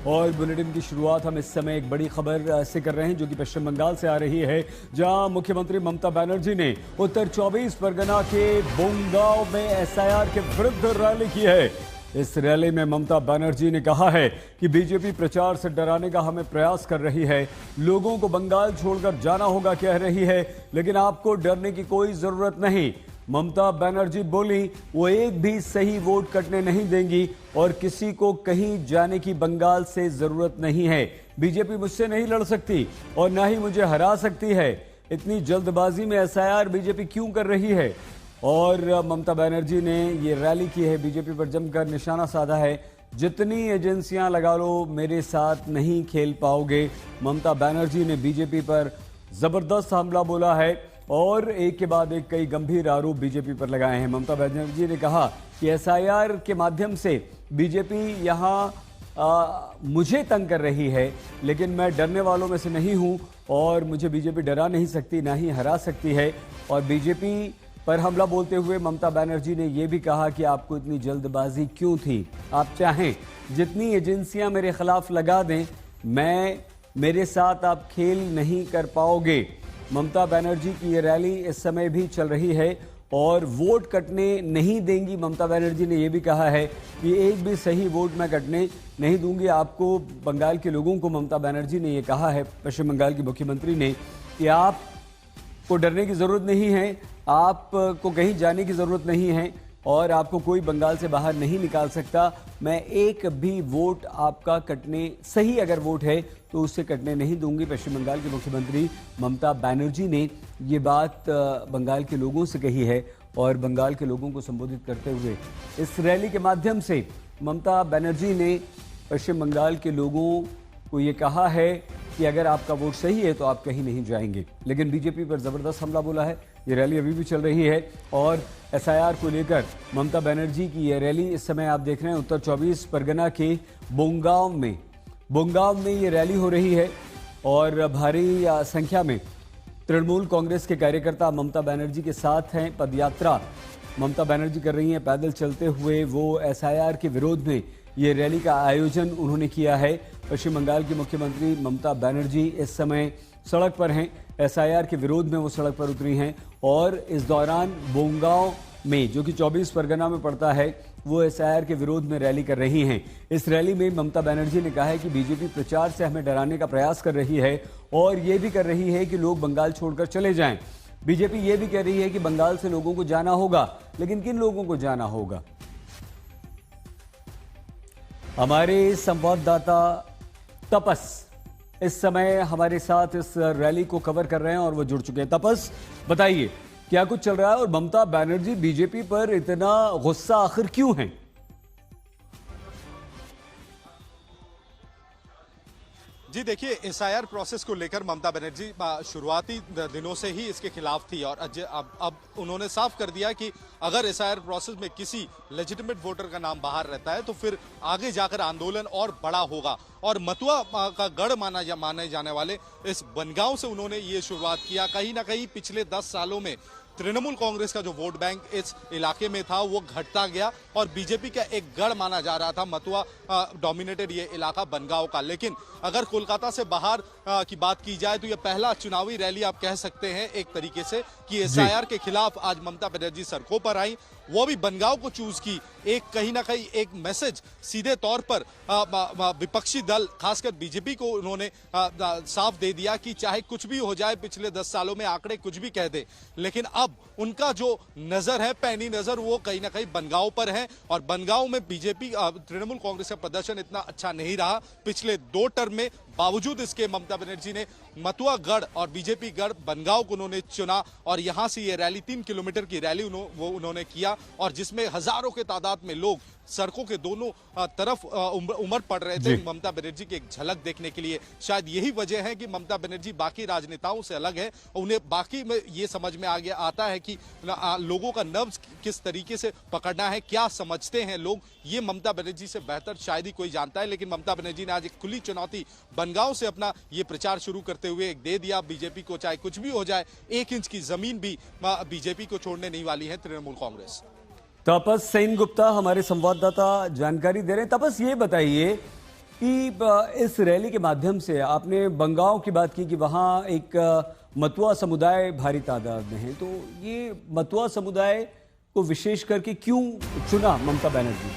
और बुलेटिन की शुरुआत हम इस समय एक बड़ी खबर से कर रहे हैं जो कि पश्चिम बंगाल से आ रही है, जहां मुख्यमंत्री ममता बनर्जी ने उत्तर 24 परगना के बोंगांव में एसआईआर के विरुद्ध रैली की है। इस रैली में ममता बनर्जी ने कहा है कि बीजेपी प्रचार से डराने का हमें प्रयास कर रही है, लोगों को बंगाल छोड़कर जाना होगा कह रही है, लेकिन आपको डरने की कोई जरूरत नहीं। ममता बनर्जी बोली वो एक भी सही वोट कटने नहीं देंगी और किसी को कहीं जाने की बंगाल से जरूरत नहीं है। बीजेपी मुझसे नहीं लड़ सकती और ना ही मुझे हरा सकती है। इतनी जल्दबाजी में एसआईआर बीजेपी क्यों कर रही है? और ममता बनर्जी ने ये रैली की है, बीजेपी पर जमकर निशाना साधा है। जितनी एजेंसियां लगा लो मेरे साथ नहीं खेल पाओगे। ममता बनर्जी ने बीजेपी पर जबरदस्त हमला बोला है और एक के बाद एक कई गंभीर आरोप बीजेपी पर लगाए हैं। ममता बनर्जी ने कहा कि एसआईआर के माध्यम से बीजेपी यहां मुझे तंग कर रही है, लेकिन मैं डरने वालों में से नहीं हूं और मुझे बीजेपी डरा नहीं सकती, ना ही हरा सकती है। और बीजेपी पर हमला बोलते हुए ममता बनर्जी ने यह भी कहा कि आपको इतनी जल्दबाजी क्यों थी? आप चाहें जितनी एजेंसियां मेरे खिलाफ लगा दें, मेरे साथ आप खेल नहीं कर पाओगे। ममता बनर्जी की ये रैली इस समय भी चल रही है और वोट कटने नहीं देंगी। ममता बनर्जी ने यह भी कहा है कि एक भी सही वोट मैं कटने नहीं दूंगी आपको। बंगाल के लोगों को ममता बनर्जी ने यह कहा है, पश्चिम बंगाल की मुख्यमंत्री ने, कि आपको डरने की जरूरत नहीं है, आपको कहीं जाने की जरूरत नहीं है और आपको कोई बंगाल से बाहर नहीं निकाल सकता। मैं एक भी वोट आपका कटने, सही अगर वोट है तो उसे कटने नहीं दूंगी। पश्चिम बंगाल की मुख्यमंत्री ममता बनर्जी ने ये बात बंगाल के लोगों से कही है और बंगाल के लोगों को संबोधित करते हुए इस रैली के माध्यम से ममता बनर्जी ने पश्चिम बंगाल के लोगों को ये कहा है कि अगर आपका वोट सही है तो आप कहीं नहीं जाएंगे। लेकिन बीजेपी पर जबरदस्त हमला बोला है। ये रैली अभी भी चल रही है और एसआईआर को लेकर ममता बनर्जी की ये रैली इस समय आप देख रहे हैं उत्तर 24 परगना के बोंगांव में ये रैली हो रही है और भारी संख्या में तृणमूल कांग्रेस के कार्यकर्ता ममता बनर्जी के साथ हैं। पदयात्रा ममता बनर्जी कर रही हैं, पैदल चलते हुए वो एसआईआर के विरोध में ये रैली का आयोजन उन्होंने किया है। पश्चिम बंगाल की मुख्यमंत्री ममता बनर्जी इस समय सड़क पर हैं, एसआईआर के विरोध में वो सड़क पर उतरी हैं और इस दौरान बोंगांव में, जो कि 24 परगना में पड़ता है, वो एसआईआर के विरोध में रैली कर रही हैं। इस रैली में ममता बनर्जी ने कहा है कि बीजेपी प्रचार से हमें डराने का प्रयास कर रही है और ये भी कर रही है कि लोग बंगाल छोड़कर चले जाएं। बीजेपी ये भी कह रही है कि बंगाल से लोगों को जाना होगा, लेकिन किन लोगों को जाना होगा? हमारे संवाददाता तपस इस समय हमारे साथ इस रैली को कवर कर रहे हैं और वो जुड़ चुके हैं। तपस, बताइए क्या कुछ चल रहा है और ममता बनर्जी बीजेपी पर इतना गुस्सा आखिर क्यों है? जी देखिए, एसआईआर प्रोसेस को लेकर ममता बनर्जी शुरुआती दिनों से ही इसके खिलाफ थी और अब उन्होंने साफ कर दिया कि अगर एसआईआर प्रोसेस में किसी लेजिटिमेट वोटर का नाम बाहर रहता है तो फिर आगे जाकर आंदोलन और बड़ा होगा। और मथुआ का गढ़ माने जाने वाले इस बनगांव से उन्होंने ये शुरुआत किया। कहीं ना कहीं पिछले 10 सालों में तृणमूल कांग्रेस का जो वोट बैंक इस इलाके में था वो घटता गया और बीजेपी का एक गढ़ माना जा रहा था मथुआ डोमिनेटेड ये इलाका बनगांव का। लेकिन अगर कोलकाता से बाहर की बात की जाए तो ये पहला चुनावी रैली आप कह सकते हैं एक तरीके से कि एसआईआर के खिलाफ आज ममता बनर्जी सड़कों पर आई, वो भी बनगांव को चूज की। एक कहीं ना कहीं एक मैसेज सीधे तौर पर विपक्षी दल खासकर बीजेपी को उन्होंने साफ दे दिया कि चाहे कुछ भी हो जाए, पिछले 10 सालों में आंकड़े कुछ भी कह दे, लेकिन अब उनका जो नजर है, पैनी नजर, वो कहीं ना कहीं बनगांव पर है। और बनगांव में बीजेपी तृणमूल कांग्रेस का प्रदर्शन इतना अच्छा नहीं रहा पिछले 2 टर्म में। बावजूद इसके ममता बनर्जी ने मथुआ गढ़ और बीजेपी गढ़ बनगांव को उन्होंने चुना और यहां से ये रैली 3 किलोमीटर की रैली उन्होंने किया और जिसमें हजारों के तादाद में लोग सड़कों के दोनों तरफ उमड़ पड़ रहे थे ममता बनर्जी की एक झलक देखने के लिए। शायद यही वजह है कि ममता बनर्जी बाकी राजनेताओं से अलग है। उन्हें बाकी में ये समझ में आता है कि लोगों का नब्ज किस तरीके से पकड़ना है, क्या समझते हैं लोग, ये ममता बनर्जी से बेहतर शायद ही कोई जानता है। लेकिन ममता बनर्जी ने आज एक खुली चुनौती बनगांव से अपना ये प्रचार शुरू करते हुए एक दे दिया बीजेपी को, चाहे कुछ भी हो जाए, 1 इंच की जमीन भी बीजेपी को छोड़ने नहीं वाली है तृणमूल कांग्रेस। तपस सेन गुप्ता हमारे संवाददाता जानकारी दे रहे हैं। तपस, ये बताइए कि इस रैली के माध्यम से आपने बंगाओं की बात की कि वहां एक मतुआ समुदाय भारी तादाद में है, तो ये मतुआ समुदाय को विशेष करके क्यों चुना ममता बनर्जी?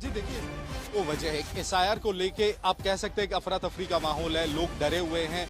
जी देखिए, वो वजह है एसआईआर को लेके आप कह सकते हैं कि अफरा तफरी का माहौल है, लोग डरे हुए हैं।